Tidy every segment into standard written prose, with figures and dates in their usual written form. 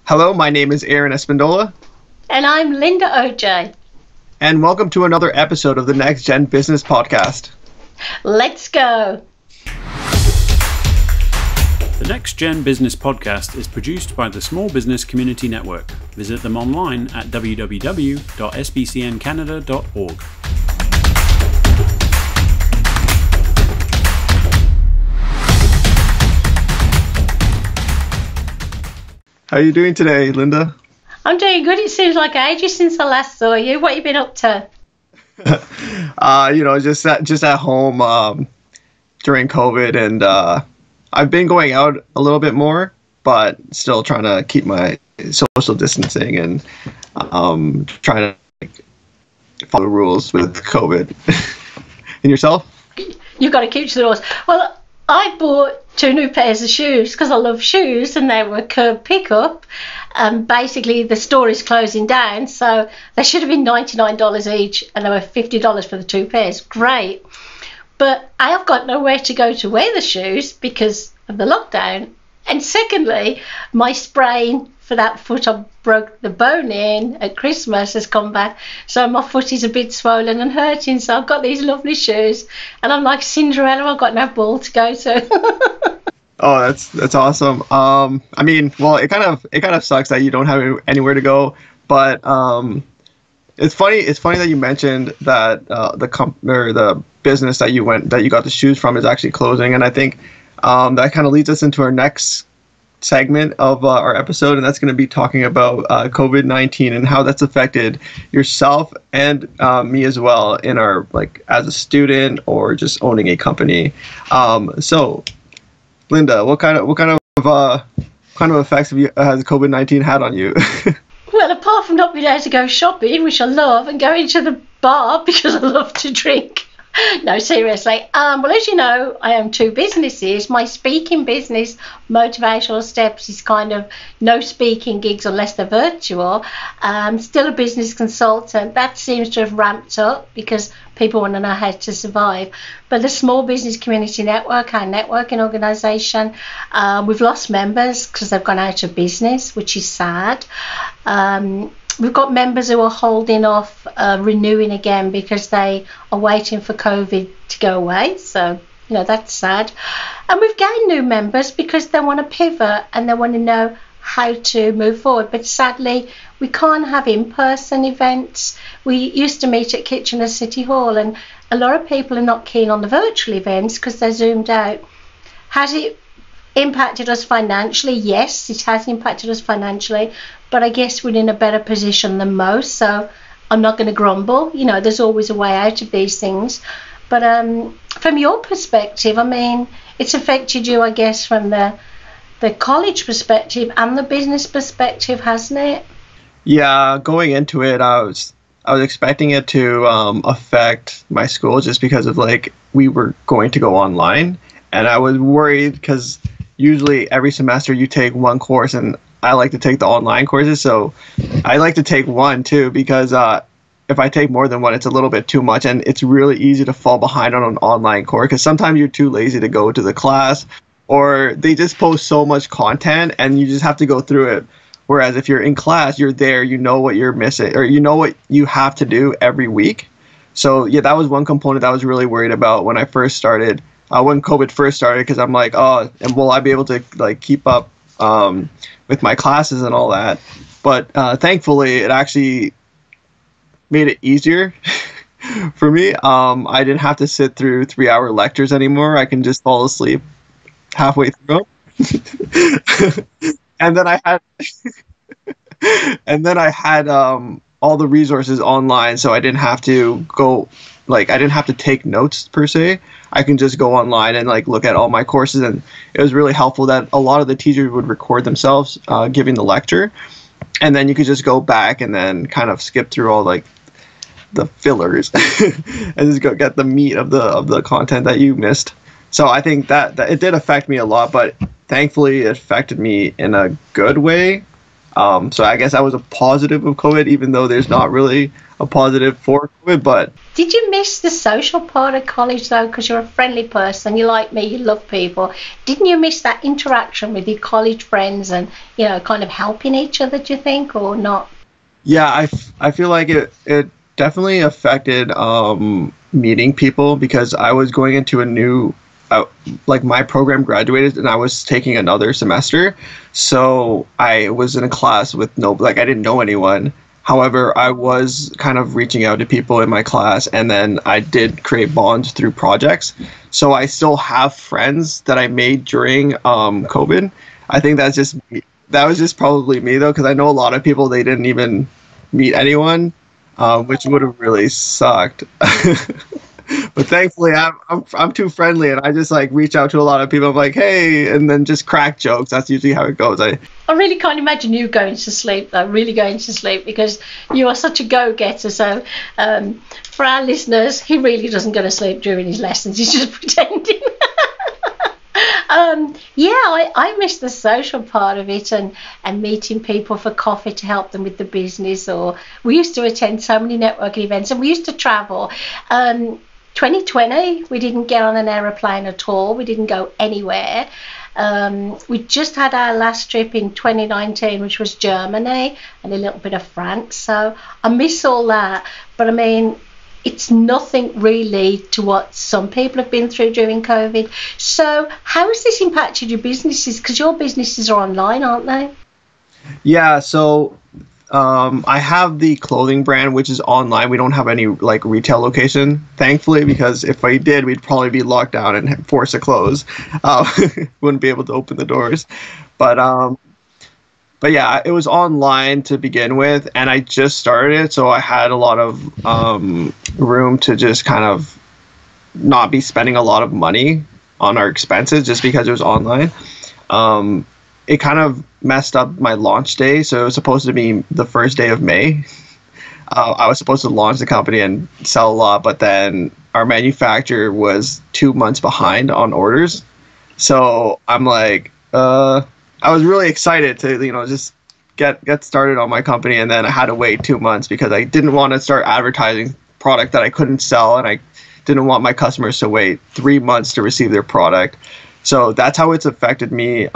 Hello, my name is Aaron Espindola. And I'm Linda OJ. And welcome to another episode of the Next Gen Business Podcast. Let's go. The Next Gen Business Podcast is produced by the Small Business Community Network. Visit them online at www.sbcncanada.org. How are you doing today, Linda? I'm doing good. It seems like ages since I last saw you. What have you been up to? Just at home during COVID, and I've been going out a little bit more, but still trying to keep my social distancing and trying to follow the rules with COVID. And yourself? You've got to keep to the rules. Well, I bought 2 new pairs of shoes because I love shoes, and they were curb pickup. Basically, the store is closing down, so they should have been $99 each, and they were $50 for the 2 pairs. Great. But I have got nowhere to go to wear the shoes because of the lockdown. And secondly, my sprain for that foot I broke the bone in at Christmas has come back. So my foot is a bit swollen and hurting. So I've got these lovely shoes, and I'm like Cinderella, I've got no ball to go to. Oh, that's awesome. It kind of sucks that you don't have anywhere to go, but it's funny that you mentioned that the business that you got the shoes from is actually closing, and I think that kind of leads us into our next segment of our episode, and that's going to be talking about COVID-19 and how that's affected yourself and me as well in our, like, as a student or just owning a company. So Linda, what kind of effects has COVID-19 had on you? Well, apart from not being able to go shopping, which I love, and going to the bar because I love to drink. No, seriously. Well, as you know, I own 2 businesses. My speaking business, Motivational Steps, is kind of no speaking gigs unless they're virtual. Still a business consultant. That seems to have ramped up because people want to know how to survive. But the Small Business Community Network, our networking organisation, we've lost members because they've gone out of business, which is sad. We've got members who are holding off renewing again because they are waiting for COVID to go away. So, that's sad. And we've gained new members because they want to pivot and they want to know how to move forward. But sadly, we can't have in-person events. We used to meet at Kitchener City Hall, and a lot of people are not keen on the virtual events because they're zoomed out. Has it impacted us financially? Yes, it has impacted us financially, but I guess we're in a better position than most, so I'm not going to grumble. There's always a way out of these things. But from your perspective, it's affected you, I guess, from the college perspective and the business perspective, hasn't it? Yeah, going into it, I was expecting it to affect my school just because of, like, we were going to go online, and I was worried because usually every semester you take one course, and I like to take the online courses, so I like to take one too because if I take more than one, it's a little bit too much, and it's really easy to fall behind on an online course because sometimes you're too lazy to go to the class, or they just post so much content and you just have to go through it. Whereas if you're in class, you're there, you know what you're missing, or you know what you have to do every week. So yeah, that was one component that I was really worried about when I first started, when COVID first started, because I'm like, oh, and will I be able to, like, keep up with my classes and all that? But thankfully, it actually made it easier for me. I didn't have to sit through 3-hour lectures anymore. I can just fall asleep halfway through them. And then I had all the resources online, so I didn't have to go, like, I didn't have to take notes per se. I can just go online and, like, look at all my courses, and it was really helpful that a lot of the teachers would record themselves giving the lecture, and then you could just go back and then kind of skip through all, like, the fillers and just go get the meat of the content that you missed. So I think that it did affect me a lot, but thankfully it affected me in a good way. So I guess that was a positive of COVID, even though there's not really a positive for COVID. But did you miss the social part of college though? Because you're a friendly person, you like me, you love people. Didn't you miss that interaction with your college friends and, kind of helping each other, do you think, or not? Yeah, I feel like it definitely affected meeting people, because I was going into a new, like my program graduated and I was taking another semester. So I was in a class with I didn't know anyone. However, I was kind of reaching out to people in my class, and then I did create bonds through projects. So I still have friends that I made during COVID. I think that was just probably me though, because I know a lot of people, they didn't even meet anyone, which would have really sucked. But thankfully, I'm too friendly, and I just reach out to a lot of people. I'm like, hey, and then just crack jokes. That's usually how it goes. I really can't imagine you going to sleep though, really going to sleep, because you are such a go-getter. So for our listeners, he really doesn't go to sleep during his lessons. He's just pretending. I miss the social part of it, and meeting people for coffee to help them with the business. Or we used to attend so many networking events, and we used to travel. 2020, we didn't get on an aeroplane at all. We didn't go anywhere. We just had our last trip in 2019, which was Germany and a little bit of France. So I miss all that. But I mean, it's nothing really to what some people have been through during COVID. So how has this impacted your businesses? Because your businesses are online, aren't they? Yeah, so I have the clothing brand, which is online. We don't have any retail location, thankfully, because if we did, we'd probably be locked down and forced to close. Wouldn't be able to open the doors. But yeah, it was online to begin with, and I just started it, so I had a lot of room to just kind of not be spending a lot of money on our expenses just because it was online. It kind of messed up my launch day, so it was supposed to be the first day of May. I was supposed to launch the company and sell a lot, but then our manufacturer was 2 months behind on orders. So I'm like, I was really excited to, just get started on my company, and then I had to wait 2 months because I didn't want to start advertising product that I couldn't sell, and I didn't want my customers to wait 3 months to receive their product. So that's how it's affected me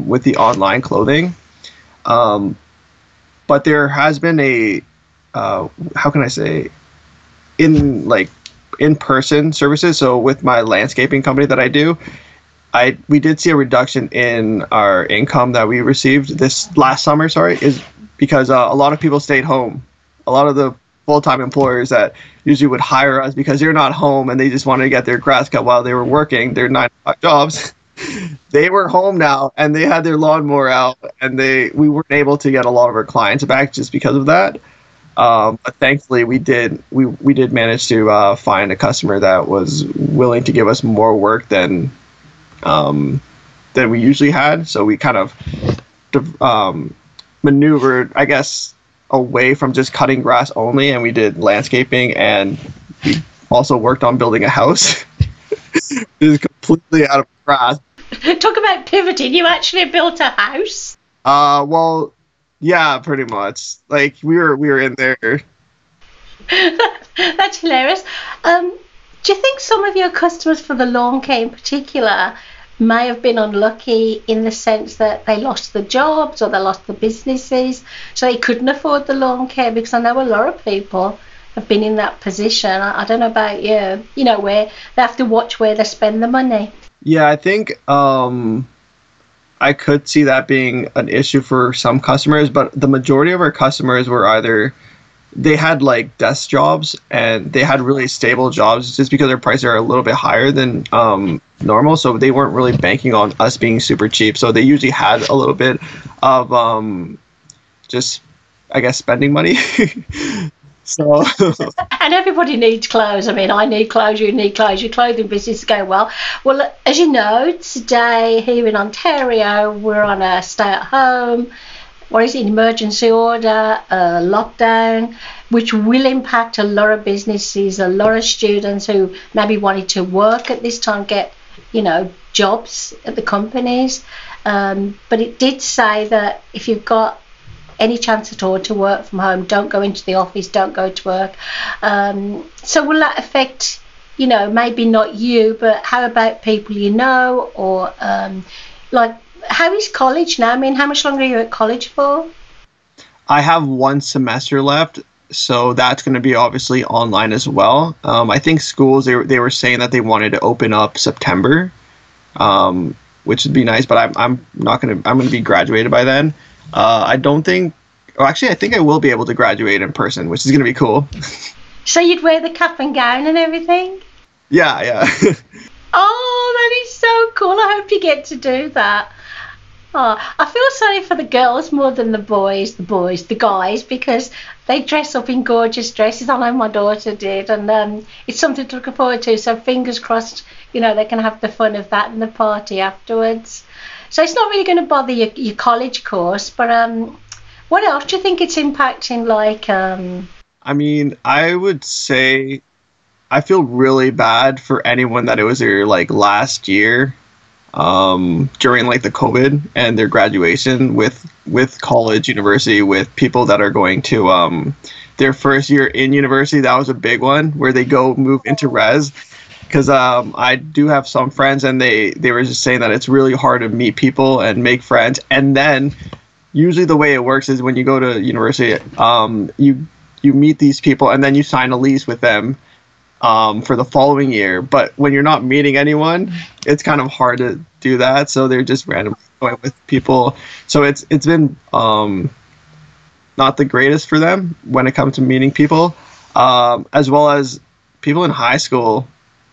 with the online clothing. But there has been a, how can I say, in-person services. So with my landscaping company that I do, we did see a reduction in our income that we received this last summer, is because a lot of people stayed home. A lot of the full-time employers that usually would hire us because they're not home and they just wanted to get their grass cut while they were working their 9-to-5 jobs. They were home now and they had their lawnmower out, and we weren't able to get a lot of our clients back just because of that. But thankfully we did manage to find a customer that was willing to give us more work than we usually had. So we kind of maneuvered, I guess, away from just cutting grass only, and we did landscaping, and we also worked on building a house. It is completely out of grass. Talk about pivoting. You actually built a house? Well, yeah, pretty much. We were in there. That's hilarious. Do you think some of your customers for the lawn care in particular may have been unlucky in the sense that they lost the jobs or they lost the businesses, so they couldn't afford the lawn care? Because I know a lot of people have been in that position. I don't know about you, where they have to watch where they spend the money. Yeah, I think I could see that being an issue for some customers, but the majority of our customers were either they had desk jobs and they had really stable jobs just because their prices are a little bit higher than normal. So they weren't really banking on us being super cheap. So they usually had a little bit of just, I guess, spending money. So and everybody needs clothes. I mean, I need clothes, you need clothes, your clothing business is going well. Well, as you know, today here in Ontario, we're on a stay-at-home, emergency order, lockdown, which will impact a lot of businesses, a lot of students who maybe wanted to work at this time, get, jobs at the companies. But it did say that if you've got any chance at all to work from home. Don't go into the office, don't go to work. So will that affect, maybe not you, but how about people you know? Or like, how is college now? I mean, how much longer are you at college for? I have 1 semester left, so that's going to be obviously online as well. I think schools, they were saying that they wanted to open up September, which would be nice, but I'm going to be graduated by then. I don't think, I think I will be able to graduate in person, which is going to be cool. So you'd wear the cap and gown and everything? Yeah. Oh, that is so cool. I hope you get to do that. Oh, I feel sorry for the girls more than the guys, because they dress up in gorgeous dresses. I know my daughter did, and it's something to look forward to. So fingers crossed, they can have the fun of that and the party afterwards. So it's not really going to bother your college course, but what else do you think it's impacting? Like, I mean, I would say I feel really bad for anyone that it was their like last year during like the COVID and their graduation with college, university, with people that are going to their first year in university. That was a big one where they move into res, because I do have some friends, and they were just saying that it's really hard to meet people and make friends. And then usually the way it works is when you go to university, you meet these people and then you sign a lease with them for the following year. But when you're not meeting anyone, it's kind of hard to do that. So they're just randomly going with people. So it's been not the greatest for them when it comes to meeting people, as well as people in high school,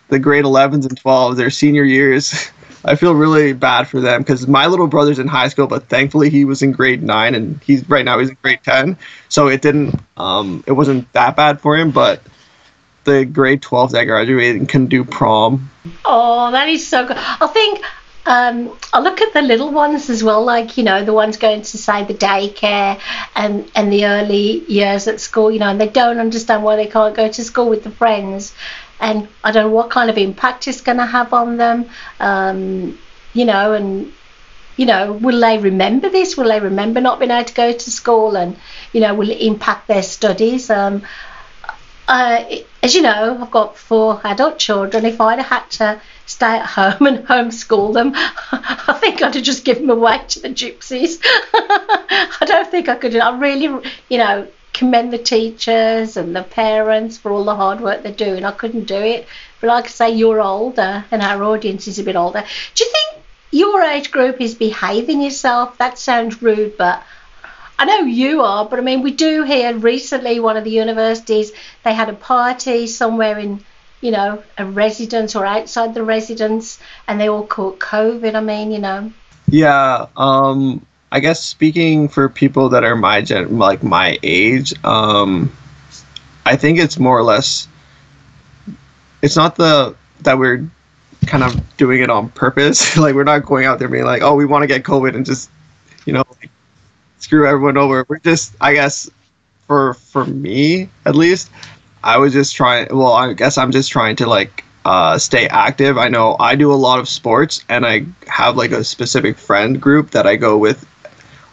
the grade 11s and 12s, their senior years. I feel really bad for them, because my little brother's in high school, but thankfully he was in grade 9 and he's in grade 10. So it wasn't that bad for him, but the grade 12s that graduated and can do prom. Oh, that is so good. I think I look at the little ones as well, like, the ones going to, say, the daycare and the early years at school, and they don't understand why they can't go to school with the friends. And I don't know what kind of impact it's going to have on them, will they remember this? Will they remember not being able to go to school? And, will it impact their studies? As you know, I've got 4 adult children. If I'd have had to stay at home and homeschool them, I think I'd have just given them away to the gypsies. I don't think I could. I really, commend the teachers and the parents for all the hard work they're doing. I couldn't do it. But like I say, you're older and our audience is a bit older. Do you think your age group is behaving yourself? That sounds rude, but I know you are. But I mean, we do hear recently one of the universities, they had a party somewhere in, a residence or outside the residence, and they all caught COVID. I mean, Yeah, I guess speaking for people that are my age, I think it's more or less, it's not that we're kind of doing it on purpose. Like, we're not going out there being like, oh, we want to get COVID and just, screw everyone over. We're just, I guess, for me at least, I guess I'm just trying to stay active. I know I do a lot of sports, and I have like a specific friend group that I go with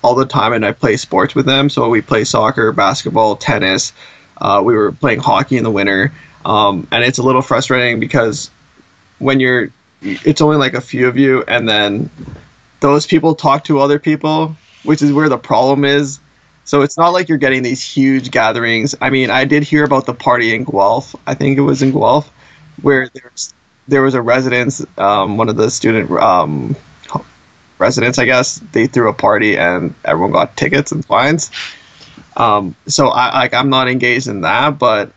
all the time, and I play sports with them. So we play soccer, basketball, tennis. We were playing hockey in the winter, and it's a little frustrating because when it's only like a few of you, and then those people talk to other people, which is where the problem is. So it's not like you're getting these huge gatherings. I mean, I did hear about the party in Guelph. I think it was in Guelph, where there was a residence, one of the student residents, I guess, they threw a party and everyone got tickets and fines. So I'm not engaged in that, but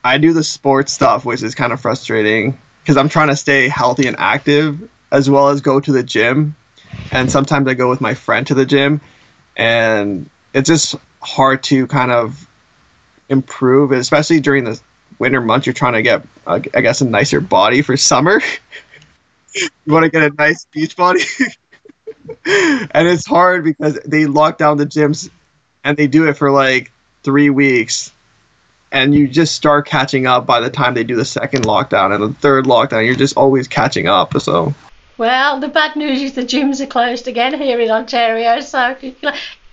I do the sports stuff, which is kind of frustrating because I'm trying to stay healthy and active, as well as go to the gym. And sometimes I go with my friend to the gym, and it's just hard to kind of improve, especially during the winter months. You're trying to get, I guess, a nicer body for summer. You want to get a nice beach body. And it's hard because they lock down the gyms, and they do it for like 3 weeks, and you just start catching up by the time they do the second lockdown and the third lockdown. You're just always catching up. So, well, the bad news is the gyms are closed again here in Ontario. So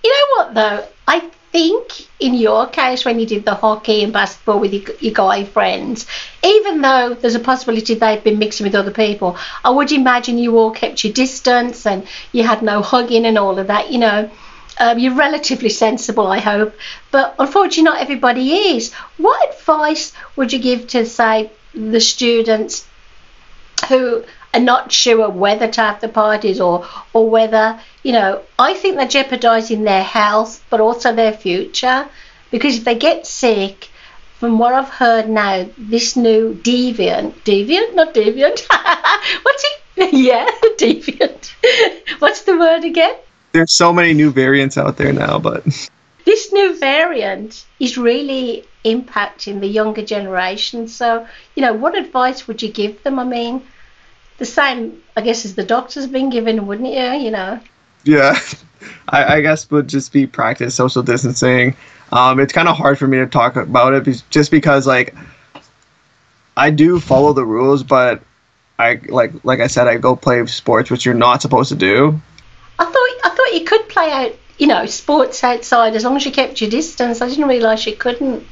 You know what, though? I think in your case, when you did the hockey and basketball with your guy friends, even though there's a possibility they'd been mixing with other people, I would imagine you all kept your distance and you had no hugging and all of that, you know. You're relatively sensible, I hope. But unfortunately, not everybody is. What advice would you give to, say, the students who are not sure whether to have the parties or whether, you know, I think they're jeopardising their health but also their future, because if they get sick, from what I've heard now, this new not deviant, what's it? Yeah, deviant. What's the word again? There's so many new variants out there now, but this new variant is really impacting the younger generation. So, you know, what advice would you give them? I mean, the same, I guess, as the doctors have been given, wouldn't you? You know. Yeah, I guess would just be practice social distancing. It's kind of hard for me to talk about it just because, like, I do follow the rules, but I like I said, I go play sports, which you're not supposed to do. I thought you could play out, you know, sports outside as long as you kept your distance. I didn't realise you couldn't.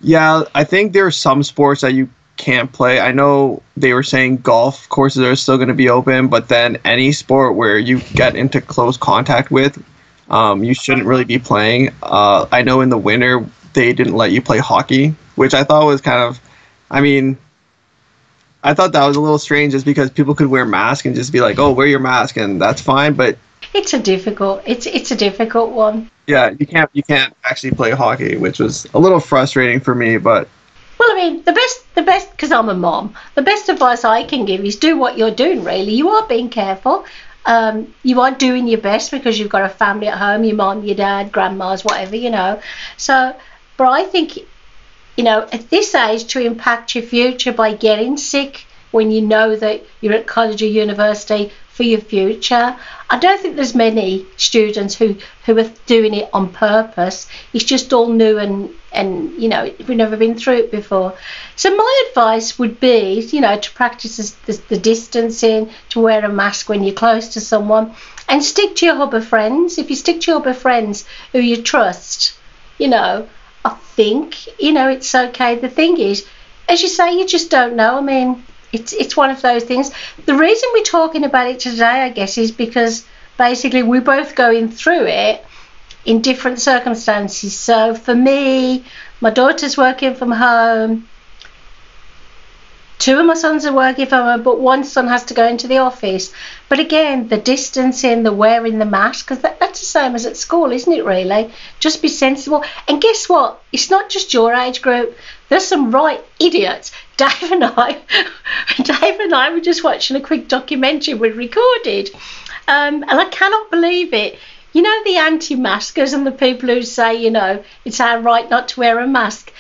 Yeah, I think there are some sports that you can't play. I know they were saying golf courses are still going to be open, but then any sport where you get into close contact with, you shouldn't really be playing. I know in the winter they didn't let you play hockey, which I thought was kind of, I mean, I thought that was a little strange just because people could wear masks and just be like, oh, wear your mask and that's fine, but it's a difficult one. Yeah, you can't actually play hockey, which was a little frustrating for me, but well, I mean, the best, because I'm a mom, the best advice I can give is do what you're doing, really. You are being careful. You are doing your best because you've got a family at home, your mom, your dad, grandmas, whatever, you know. So, but I think, you know, at this age, to impact your future by getting sick when you know that you're at college or university for your future, I don't think there's many students who are doing it on purpose. It's just all new and you know, we've never been through it before. So my advice would be, you know, to practice the distancing, to wear a mask when you're close to someone, and stick to your hub of friends. If you stick to your hub of friends who you trust, you know, I think, you know, it's okay. The thing is, as you say, you just don't know. I mean, it's one of those things. The reason we're talking about it today, I guess, is because basically we're both going through it in different circumstances. So for me, my daughter's working from home. 2 of my sons are working from home, but one son has to go into the office. But again, the distancing, the wearing the mask, because that's the same as at school, isn't it, really? Just be sensible. And guess what? It's not just your age group. There's some right idiots. Dave and I were just watching a quick documentary we recorded. And I cannot believe it. You know, the anti-maskers and the people who say, you know, it's our right not to wear a mask.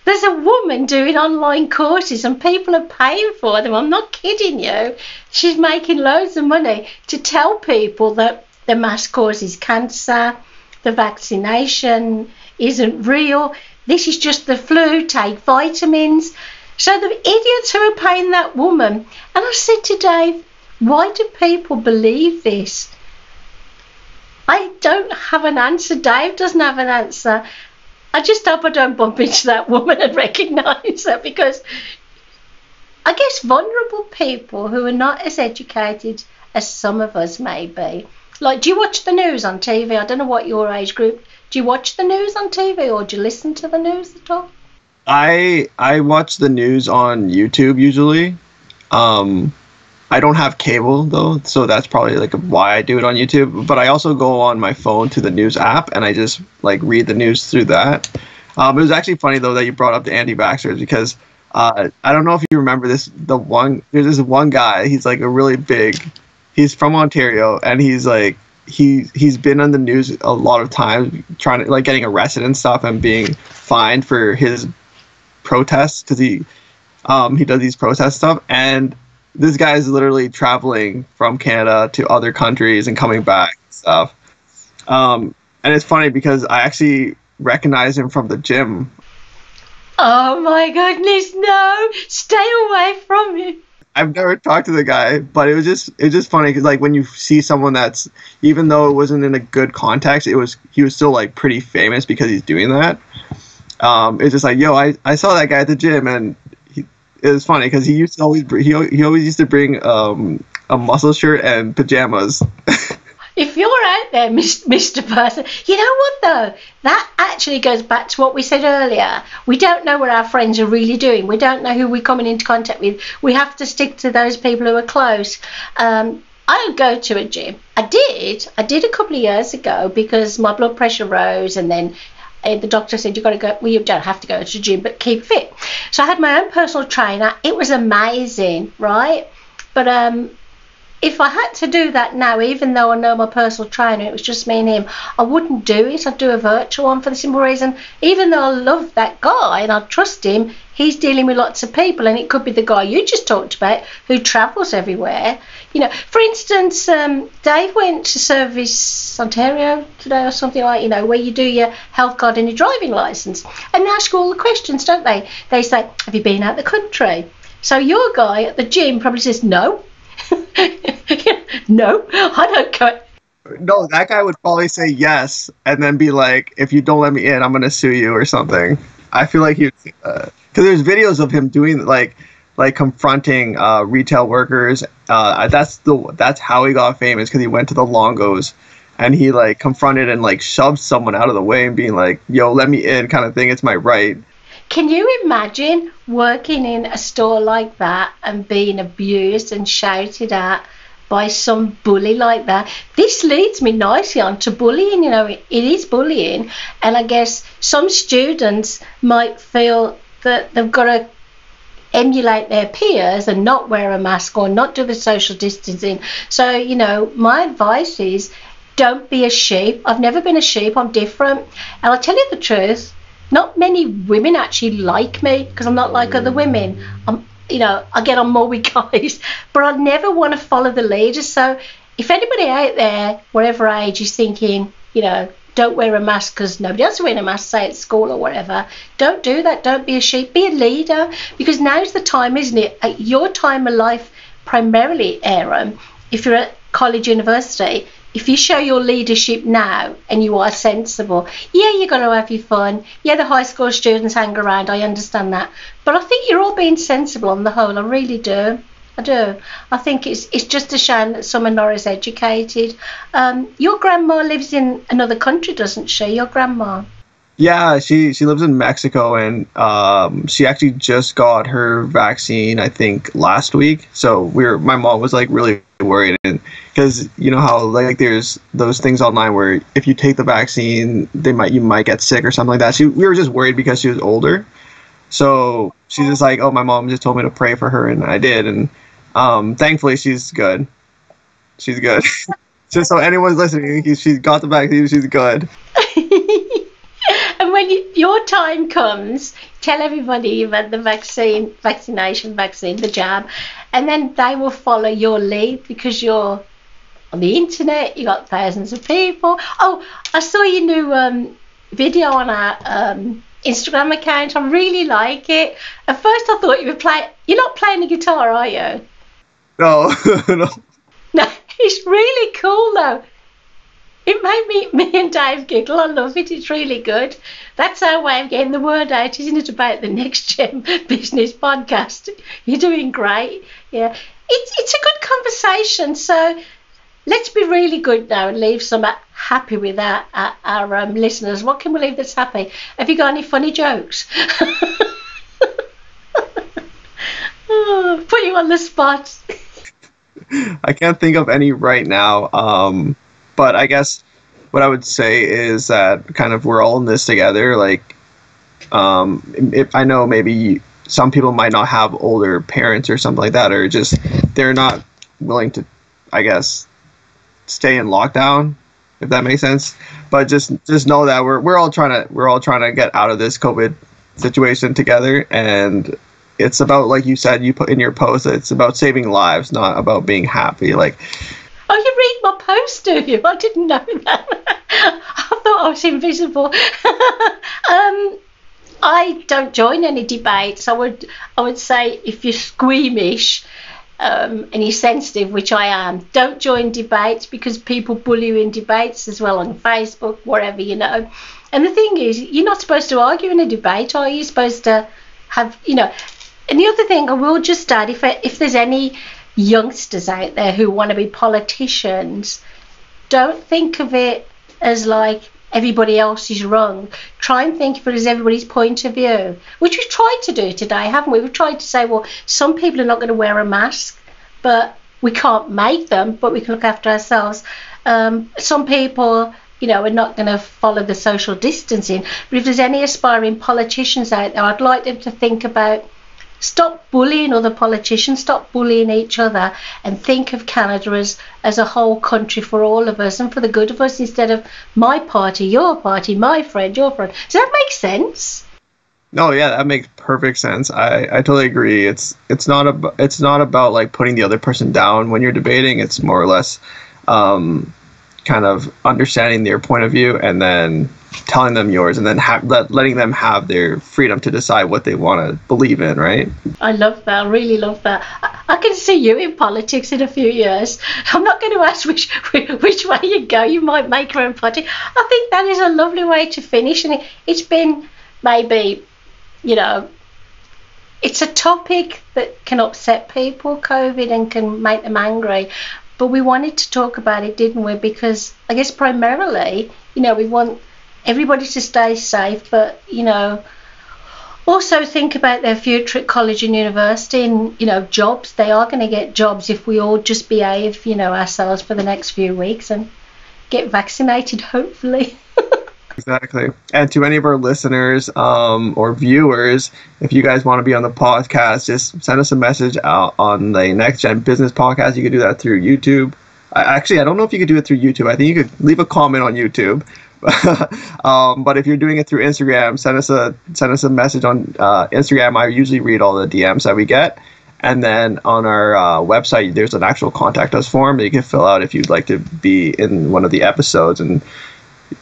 There's a woman doing online courses and people are paying for them. I'm not kidding you. She's making loads of money to tell people that the mask causes cancer, the vaccination isn't real, this is just the flu, take vitamins. So the idiots who are paying that woman, and I said to Dave, why do people believe this? I don't have an answer. Dave doesn't have an answer. I just hope I don't bump into that woman and recognise her, because I guess vulnerable people who are not as educated as some of us may be. Like, do you watch the news on TV? I don't know what your age group. Do you watch the news on TV or do you listen to the news at all? I watch the news on YouTube usually. I don't have cable though, so that's probably like why I do it on YouTube. But I also go on my phone to the news app and I just like read the news through that. It was actually funny though that you brought up the anti-vaxxers, because I don't know if you remember this. There's this one guy. He's like a really big. He's from Ontario and he's like he's been on the news a lot of times, trying to like getting arrested and stuff and being fined for his protests, because he does these protest stuff. And this guy is literally traveling from Canada to other countries and coming back and stuff. And it's funny because I actually recognize him from the gym. Oh my goodness, no! Stay away from him. I've never talked to the guy, but it was just funny because like when you see someone that's, even though it wasn't in a good context, he was still like pretty famous because he's doing that. It's just like, yo, I saw that guy at the gym, and it was funny because he used to always he always used to bring a muscle shirt and pajamas. If you're out there, Mr. Person, you know what though? That actually goes back to what we said earlier. We don't know what our friends are really doing. We don't know who we're coming into contact with. We have to stick to those people who are close. I don't go to a gym. I did a couple of years ago because my blood pressure rose, and then the doctor said you've got to go. Well, you don't have to go to the gym, but keep fit. So I had my own personal trainer. It was amazing, right? But if I had to do that now, even though I know my personal trainer, it was just me and him, I wouldn't do it. I'd do a virtual one for the simple reason, even though I love that guy and I trust him, he's dealing with lots of people, and it could be the guy you just talked about who travels everywhere. You know, for instance, Dave went to Service Ontario today or something like, you know, where you do your health card and your driving licence, and they ask you all the questions, don't they? They say, have you been out the country? So your guy at the gym probably says, no. No, I don't go. No, that guy would probably say yes, and then be like, if you don't let me in, I'm going to sue you or something. I feel like he would, because there's videos of him doing like confronting retail workers. That's how he got famous, because he went to the Longos and he like confronted and like shoved someone out of the way and being like, yo, let me in, kind of thing. It's my right. Can you imagine working in a store like that and being abused and shouted at by some bully like that? This leads me nicely on to bullying. You know, it is bullying, and I guess some students might feel that they've got to emulate their peers and not wear a mask or not do the social distancing. So, you know, my advice is don't be a sheep. I've never been a sheep. I'm different, and I'll tell you the truth. Not many women actually like me because I'm not like other women. You know, I get on more with guys, but I never want to follow the leaders. So if anybody out there, whatever age, is thinking, you know, don't wear a mask because nobody else is wearing a mask, say at school or whatever, don't do that. Don't be a sheep. Be a leader, because now's the time, isn't it? At your time of life, primarily, Aaron, if you're at college, university, if you show your leadership now and you are sensible, yeah, you're going to have your fun. Yeah, the high school students hang around. I understand that. But I think you're all being sensible on the whole. I really do. I do. I think it's just a shame that some are not as educated. Your grandma lives in another country, doesn't she? Your grandma? Yeah, she lives in Mexico, and she actually just got her vaccine, I think, last week. So my mom was like really worried, because you know how like there's those things online where if you take the vaccine, you might get sick or something like that. We were just worried because she was older. So she's just like, oh, my mom just told me to pray for her, and I did, and thankfully she's good. She's good. Just so anyone's listening, she's got the vaccine, she's good. And when your time comes, tell everybody you've had the vaccine, the jab, and then they will follow your lead because you're on the internet, you got thousands of people. Oh, I saw your new video on our Instagram account. I really like it. At first I thought you're not playing the guitar, are you? No, no. No, it's really cool though. It made me and Dave giggle. I love it. It's really good. That's our way of getting the word out, isn't it, about the Next Gen Business Podcast? You're doing great. Yeah, it's a good conversation. So let's be really good now and leave some happy with our listeners. What can we leave that's happy? Have you got any funny jokes? Oh, put you on the spot. I can't think of any right now. But I guess what I would say is that kind of we're all in this together. Like, I know maybe some people might not have older parents or something like that, or just they're not willing to, I guess, stay in lockdown, if that makes sense. But just know that we're all trying to get out of this COVID situation together, and it's about, like you said, you put in your post, it's about saving lives, not about being happy. Like. Oh, you read my post, do you? I didn't know that. I thought I was invisible. I don't join any debates. I would say if you're squeamish, and you're sensitive, which I am, don't join debates, because people bully you in debates as well, on Facebook, wherever, you know. And the thing is, you're not supposed to argue in a debate, are you? You're supposed to have, you know. And the other thing I will just add, if there's any youngsters out there who want to be politicians, don't think of it as like everybody else is wrong. Try and think of it as everybody's point of view, which we've tried to do today, haven't we? We've tried to say, well, some people are not going to wear a mask, but we can't make them, but we can look after ourselves. Some people, you know, are not going to follow the social distancing. But if there's any aspiring politicians out there, I'd like them to think about, stop bullying other politicians, stop bullying each other, and think of Canada as a whole country for all of us and for the good of us, instead of my party, my friend, your friend. Does that make sense? No, yeah, that makes perfect sense. I totally agree. It's not about like putting the other person down when you're debating. It's more or less kind of understanding their point of view and then telling them yours, and then letting them have their freedom to decide what they want to believe in, right? I love that. I really love that. I can see you in politics in a few years. I'm not going to ask which way you go. You might make your own party. I think that is a lovely way to finish. And it's been maybe, you know, it's a topic that can upset people, COVID, and can make them angry. But we wanted to talk about it, didn't we? Because I guess primarily, you know, we want everybody to stay safe, but, you know, also think about their future at college and university, and, you know, jobs. They are going to get jobs if we all just behave, you know, ourselves for the next few weeks and get vaccinated, hopefully. Exactly. And to any of our listeners or viewers, if you guys want to be on the podcast, just send us a message out on the Next Gen Business Podcast. You can do that through YouTube. I don't know if you could do it through YouTube. I think you could leave a comment on YouTube. But if you're doing it through Instagram, send us a message on Instagram. I usually read all the DMs that we get. And then on our website, there's an actual contact us form that you can fill out if you'd like to be in one of the episodes. And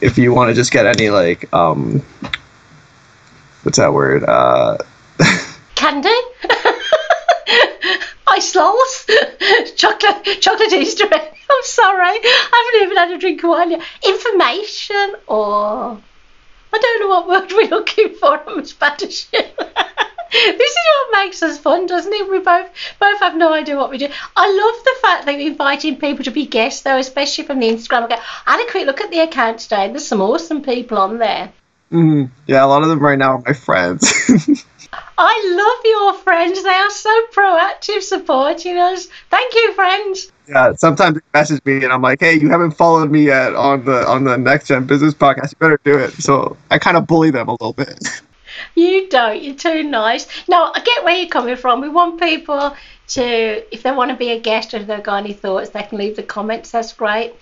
if you want to just get any, like, what's that word? Candy? Ice lolls? Chocolate Easter egg. I'm sorry. I haven't even had a drink of wine yet. Information, or I don't know what word we're looking for. I'm as bad as you. This is what makes us fun, doesn't it? We both have no idea what we do. I love the fact that we're inviting people to be guests, though, especially from the Instagram account. I had a quick look at the account today. There's some awesome people on there. Yeah, a lot of them right now are my friends. I love your friends. They are so proactive, supporting us. Thank you, friends. Yeah, sometimes they message me and I'm like, hey, you haven't followed me yet on the Next Gen Business Podcast. You better do it. So I kind of bully them a little bit. You don't. You're too nice. No, I get where you're coming from. We want people to, if they want to be a guest or if they've got any thoughts, they can leave the comments. That's great.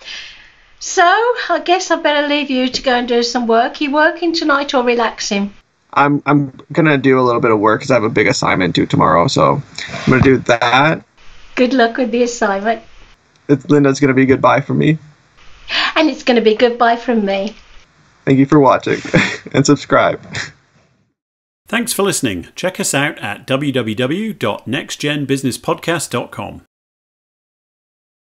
So I guess I better leave you to go and do some work. You working tonight or relaxing? I'm gonna do a little bit of work because I have a big assignment due tomorrow. So I'm gonna do that. Good luck with the assignment. Linda's gonna be goodbye from me. And it's gonna be goodbye from me. Thank you for watching and subscribe. Thanks for listening. Check us out at www.nextgenbusinesspodcast.com.